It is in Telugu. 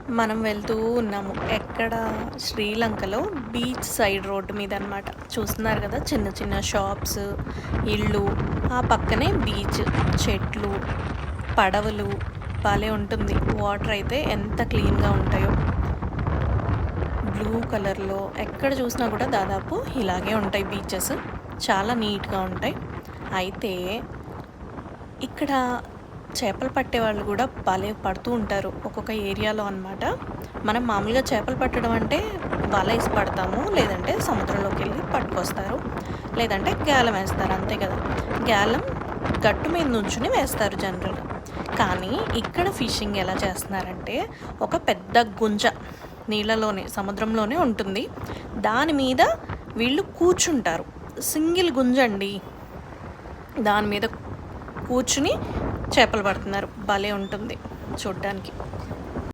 మనం వెళ్తూ ఉన్నాము. ఎక్కడ? శ్రీలంకలో బీచ్ సైడ్ రోడ్డు మీద అనమాట. చూస్తున్నారు కదా! చిన్న చిన్న షాప్స్, ఇళ్ళు, ఆ పక్కనే బీచ్, చెట్లు, పడవలు భలే ఉంటుంది. వాటర్ అయితే ఎంత క్లీన్‌గా ఉంటాయో. బ్లూ కలర్‌లో ఎక్కడ చూసినా కూడా దాదాపు ఇలాగే ఉంటాయి బీచెస్. చాలా నీట్‌గా ఉంటాయి. అయితే ఇక్కడ చేపలు పట్టేవాళ్ళు కూడా భలే పడుతూ ఉంటారు. ఒక్కొక్క ఏరియాలో అనమాట. మనం మామూలుగా చేపలు పట్టడం అంటే వల ఏసి పడతాము. లేదంటే సముద్రంలోకెళ్ళి పట్టుకొస్తారు. లేదంటే గాలం వేస్తారు అంతే కదా! గాలం గట్టు మీద నుంచుని వేస్తారు జనరల్‌గా. కానీ ఇక్కడ ఫిషింగ్ ఎలా చేస్తున్నారంటే ఒక పెద్ద గుంజ నీళ్ళలోనే సముద్రంలోనే ఉంటుంది. దాని మీద వీళ్ళు కూర్చుంటారు. సింగిల్ గుంజండి. దాని మీద కూర్చుని చేపలు పడుతున్నారు. భలే ఉంటుంది చూడ్డానికి.